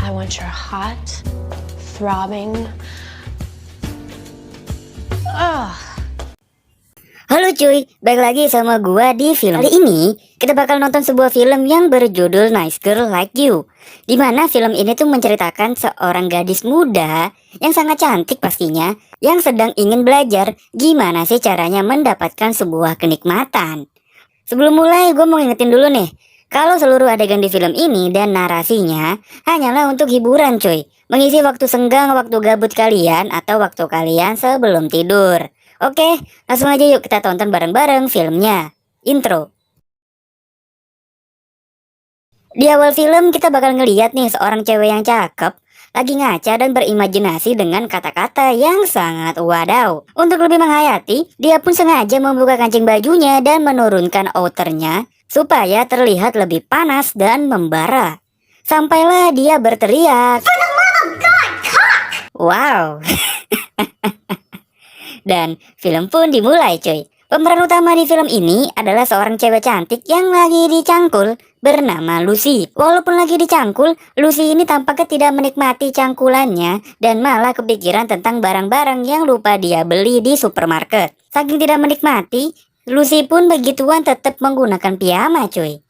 I want your hot, throbbing. Halo cuy, balik lagi sama gua di film. Kali ini kita bakal nonton sebuah film yang berjudul Nice Girl Like You, dimana film ini tuh menceritakan seorang gadis muda yang sangat cantik pastinya, yang sedang ingin belajar gimana sih caranya mendapatkan sebuah kenikmatan. Sebelum mulai gue mau ngingetin dulu nih, kalau seluruh adegan di film ini dan narasinya hanyalah untuk hiburan cuy, mengisi waktu senggang, waktu gabut kalian, atau waktu kalian sebelum tidur. Oke, langsung aja yuk kita tonton bareng-bareng filmnya. Intro. Di awal film kita bakal ngeliat nih seorang cewek yang cakep lagi ngaca dan berimajinasi dengan kata-kata yang sangat wadaw. Untuk lebih menghayati, dia pun sengaja membuka kancing bajunya dan menurunkan outernya supaya terlihat lebih panas dan membara. Sampailah dia berteriak, "For the love of God, cock!" Wow. Dan film pun dimulai cuy. Pemeran utama di film ini adalah seorang cewek cantik yang lagi dicangkul bernama Lucy. Walaupun lagi dicangkul, Lucy ini tampaknya tidak menikmati cangkulannya dan malah kepikiran tentang barang-barang yang lupa dia beli di supermarket. Saking tidak menikmati, Lucy pun begituan tetap menggunakan piyama cuy.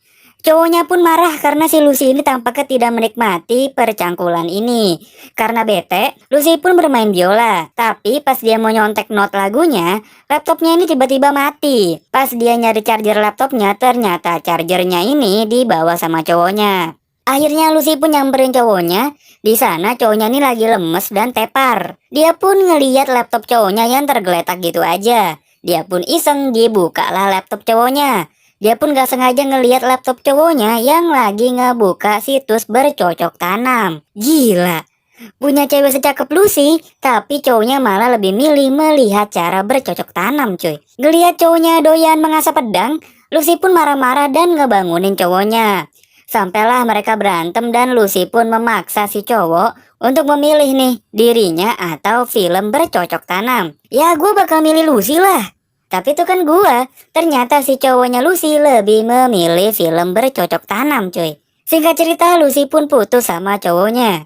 Cowoknya pun marah karena si Lucy ini tampaknya tidak menikmati percangkulan ini. Karena bete, Lucy pun bermain biola. Tapi pas dia mau nyontek not lagunya, laptopnya ini tiba-tiba mati. Pas dia nyari charger laptopnya, ternyata chargernya ini dibawa sama cowoknya. Akhirnya Lucy pun nyamperin cowoknya. Di sana cowoknya ini lagi lemes dan tepar. Dia pun ngeliat laptop cowoknya yang tergeletak gitu aja. Dia pun iseng dibukalah laptop cowoknya. Dia pun gak sengaja ngeliat laptop cowoknya yang lagi ngebuka situs bercocok tanam. Gila, punya cewek secakep Lucy, tapi cowoknya malah lebih milih melihat cara bercocok tanam cuy. Ngeliat cowoknya doyan mengasah pedang, Lucy pun marah-marah dan ngebangunin cowoknya. Sampailah mereka berantem dan Lucy pun memaksa si cowok untuk memilih nih, dirinya atau film bercocok tanam. Ya gue bakal milih Lucy lah. Tapi itu kan gua, ternyata si cowoknya Lucy lebih memilih film bercocok tanam cuy. Singkat cerita Lucy pun putus sama cowoknya.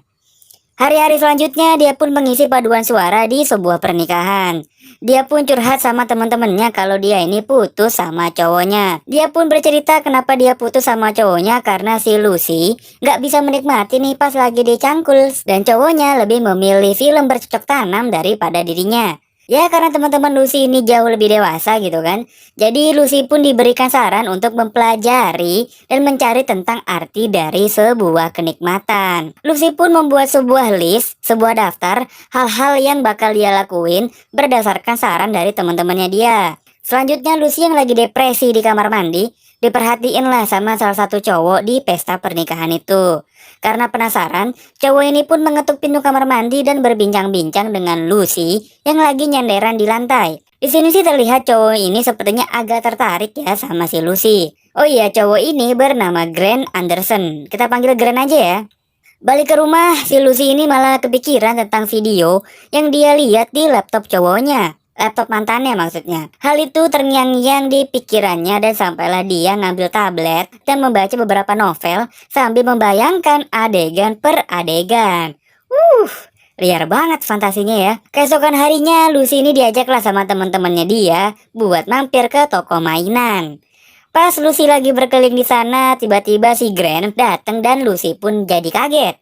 Hari-hari selanjutnya dia pun mengisi paduan suara di sebuah pernikahan. Dia pun curhat sama teman-temannya kalau dia ini putus sama cowoknya. Dia pun bercerita kenapa dia putus sama cowoknya karena si Lucy gak bisa menikmati nih pas lagi dicangkul. Dan cowoknya lebih memilih film bercocok tanam daripada dirinya. Ya karena teman-teman Lucy ini jauh lebih dewasa gitu kan. Jadi Lucy pun diberikan saran untuk mempelajari dan mencari tentang arti dari sebuah kenikmatan. Lucy pun membuat sebuah list, sebuah daftar hal-hal yang bakal dia lakuin berdasarkan saran dari teman-temannya dia. Selanjutnya Lucy yang lagi depresi di kamar mandi diperhatiin lah sama salah satu cowok di pesta pernikahan itu. Karena penasaran, cowok ini pun mengetuk pintu kamar mandi dan berbincang-bincang dengan Lucy yang lagi nyenderan di lantai. Di sini sih terlihat cowok ini sepertinya agak tertarik ya sama si Lucy. Oh iya, cowok ini bernama Grant Anderson. Kita panggil Grant aja ya. Balik ke rumah, si Lucy ini malah kepikiran tentang video yang dia lihat di laptop cowoknya. Laptop mantannya maksudnya. Hal itu terngiang-ngiang di pikirannya dan sampailah dia ngambil tablet dan membaca beberapa novel sambil membayangkan adegan per adegan. Liar banget fantasinya ya. Keesokan harinya Lucy ini diajaklah sama teman-temannya dia buat mampir ke toko mainan. Pas Lucy lagi berkeliling di sana, tiba-tiba si Grant datang dan Lucy pun jadi kaget.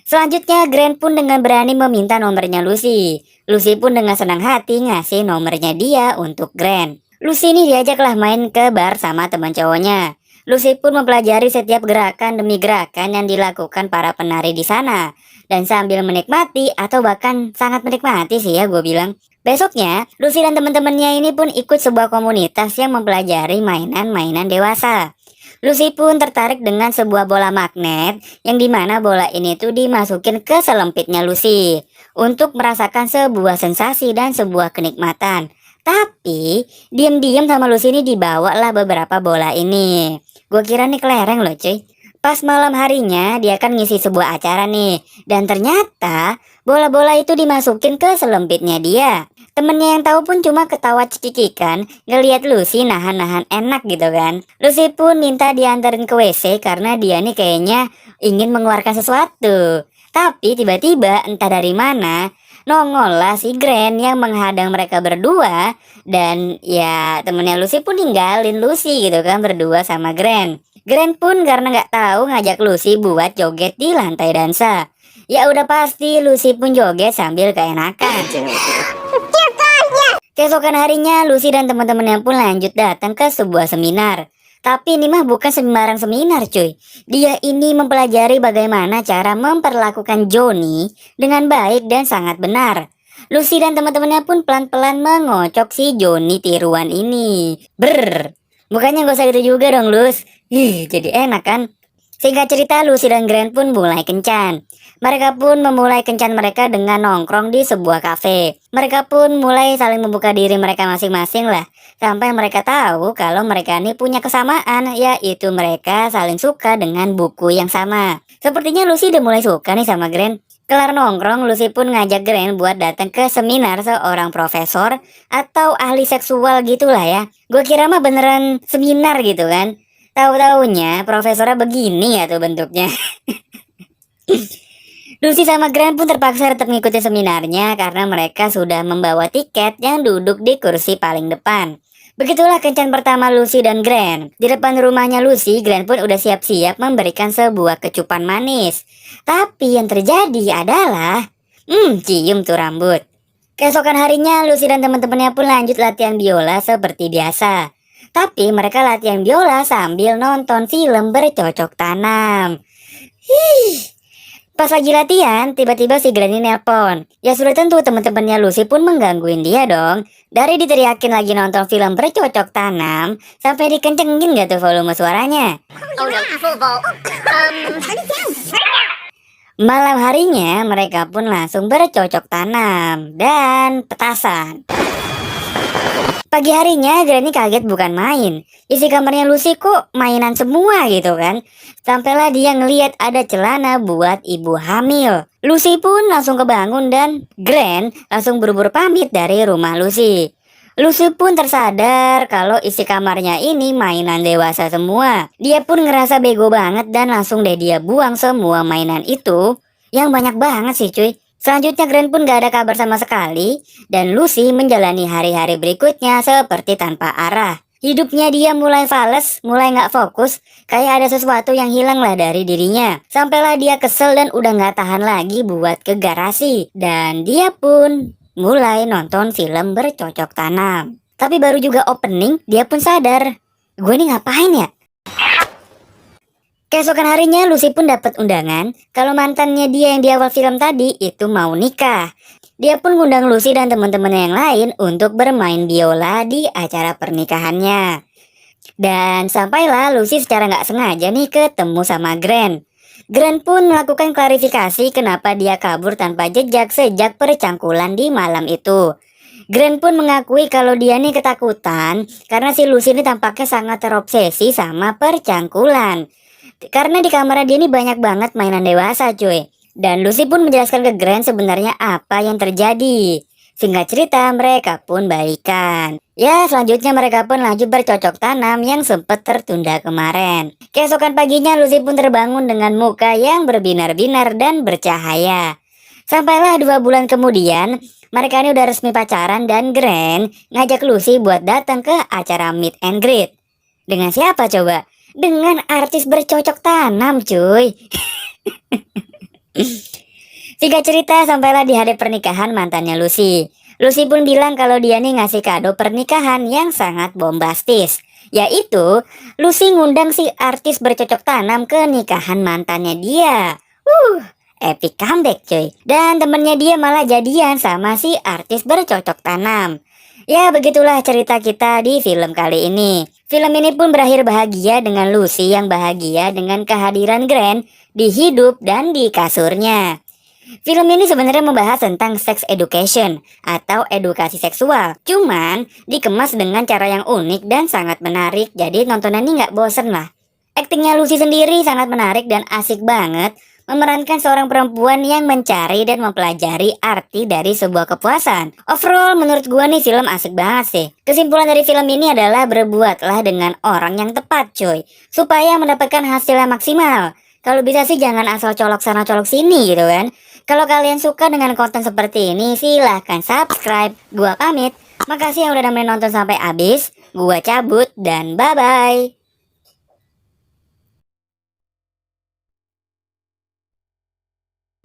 Selanjutnya Grant pun dengan berani meminta nomornya Lucy. Lucy pun dengan senang hati ngasih nomornya dia untuk Grant. Lucy ini diajaklah main ke bar sama teman cowoknya. Lucy pun mempelajari setiap gerakan demi gerakan yang dilakukan para penari di sana. Dan sambil menikmati atau bahkan sangat menikmati sih ya gue bilang. Besoknya Lucy dan teman-temannya ini pun ikut sebuah komunitas yang mempelajari mainan-mainan dewasa. Lucy pun tertarik dengan sebuah bola magnet yang dimana bola ini tuh dimasukin ke selempitnya Lucy untuk merasakan sebuah sensasi dan sebuah kenikmatan. Tapi diam-diam sama Lucy ini dibawalah beberapa bola ini. Gue kira nih kelereng loh cuy. Pas malam harinya dia akan ngisi sebuah acara nih. Dan ternyata bola-bola itu dimasukin ke selempitnya dia. Temennya yang tahu pun cuma ketawa cekikikan ngelihat Lucy nahan-nahan enak gitu kan. Lucy pun minta diantarin ke WC karena dia nih kayaknya ingin mengeluarkan sesuatu. Tapi tiba-tiba entah dari mana nongol lah si Grand yang menghadang mereka berdua. Dan ya temennya Lucy pun ninggalin Lucy gitu kan berdua sama Grand. Grand pun karena nggak tahu ngajak Lucy buat joget di lantai dansa. Ya udah pasti Lucy pun joget sambil keenakan. Keesokan harinya Lucy dan teman-temannya pun lanjut datang ke sebuah seminar. Tapi ini mah bukan sembarang seminar cuy. Dia ini mempelajari bagaimana cara memperlakukan Johnny dengan baik dan sangat benar. Lucy dan teman-temannya pun pelan-pelan mengocok si Johnny tiruan ini. Bukannya gak usah gitu juga dong Lus. Jadi enak kan? Singkat cerita, Lucy dan Grant pun mulai kencan. Mereka pun memulai kencan mereka dengan nongkrong di sebuah kafe. Mereka pun mulai saling membuka diri mereka masing-masing lah. Sampai mereka tahu kalau mereka ini punya kesamaan, yaitu mereka saling suka dengan buku yang sama. Sepertinya Lucy udah mulai suka nih sama Grant. Kelar nongkrong, Lucy pun ngajak Grant buat datang ke seminar seorang profesor atau ahli seksual gitulah ya. Gue kira mah beneran seminar gitu kan. Tahu-taunya profesornya begini ya tuh bentuknya. Lucy sama Grant pun terpaksa tetap mengikuti seminarnya karena mereka sudah membawa tiket yang duduk di kursi paling depan. Begitulah kencan pertama Lucy dan Grant. Di depan rumahnya Lucy, Grant pun udah siap-siap memberikan sebuah kecupan manis. Tapi yang terjadi adalah cium tuh rambut. Keesokan harinya Lucy dan teman-temannya pun lanjut latihan biola seperti biasa. Tapi mereka latihan biola sambil nonton film bercocok tanam. Pas lagi latihan, tiba-tiba si Granny nelpon. Ya sudah tentu teman-temannya Lucy pun menggangguin dia dong. Dari diteriakin lagi nonton film bercocok tanam, sampai dikencengin gak tuh volume suaranya. Malam harinya mereka pun langsung bercocok tanam dan petasan. Pagi harinya Granny kaget bukan main. Isi kamarnya Lucy kok mainan semua gitu kan. Sampailah dia ngelihat ada celana buat ibu hamil. Lucy pun langsung kebangun dan Grant langsung buru-buru pamit dari rumah Lucy. Lucy pun tersadar kalau isi kamarnya ini mainan dewasa semua. Dia pun ngerasa bego banget dan langsung deh dia buang semua mainan itu. Yang banyak banget sih cuy. Selanjutnya Grant pun gak ada kabar sama sekali dan Lucy menjalani hari-hari berikutnya seperti tanpa arah. Hidupnya dia mulai fales, mulai gak fokus, kayak ada sesuatu yang hilang lah dari dirinya. Sampailah dia kesel dan udah gak tahan lagi buat ke garasi. Dan dia pun mulai nonton film bercocok tanam. Tapi baru juga opening, dia pun sadar, gue ini ngapain ya? Keesokan harinya Lucy pun dapat undangan kalau mantannya dia yang di awal film tadi itu mau nikah. Dia pun ngundang Lucy dan teman-temannya yang lain untuk bermain biola di acara pernikahannya. Dan sampailah Lucy secara nggak sengaja nih ketemu sama Grant. Grant pun melakukan klarifikasi kenapa dia kabur tanpa jejak sejak percangkulan di malam itu. Grant pun mengakui kalau dia nih ketakutan karena si Lucy ini tampaknya sangat terobsesi sama percangkulan. Karena di kamar dia ini banyak banget mainan dewasa cuy. Dan Lucy pun menjelaskan ke Grant sebenarnya apa yang terjadi. Singkat cerita mereka pun baikan. Ya selanjutnya mereka pun lanjut bercocok tanam yang sempat tertunda kemarin. Keesokan paginya Lucy pun terbangun dengan muka yang berbinar-binar dan bercahaya. Sampailah 2 bulan kemudian mereka ini udah resmi pacaran dan Grant ngajak Lucy buat datang ke acara meet and greet. Dengan siapa coba? Dengan artis bercocok tanam cuy. Singkat cerita sampailah di hari pernikahan mantannya Lucy. Lucy pun bilang kalau dia nih ngasih kado pernikahan yang sangat bombastis. Yaitu Lucy ngundang si artis bercocok tanam ke nikahan mantannya dia. Epic comeback cuy. Dan temennya dia malah jadian sama si artis bercocok tanam. Ya begitulah cerita kita di film kali ini. Film ini pun berakhir bahagia dengan Lucy yang bahagia dengan kehadiran Grant di hidup dan di kasurnya. Film ini sebenarnya membahas tentang sex education atau edukasi seksual. Cuman dikemas dengan cara yang unik dan sangat menarik. Jadi nontonan ini nggak bosen lah. Aktingnya Lucy sendiri sangat menarik dan asik banget. Memerankan seorang perempuan yang mencari dan mempelajari arti dari sebuah kepuasan. Overall menurut gua nih film asik banget sih. Kesimpulan dari film ini adalah berbuatlah dengan orang yang tepat cuy, supaya mendapatkan hasil yang maksimal. Kalau bisa sih jangan asal colok sana colok sini gitu kan. Kalau kalian suka dengan konten seperti ini, silahkan subscribe. Gua pamit. Makasih yang udah nemenin nonton sampai habis. Gua cabut dan bye-bye.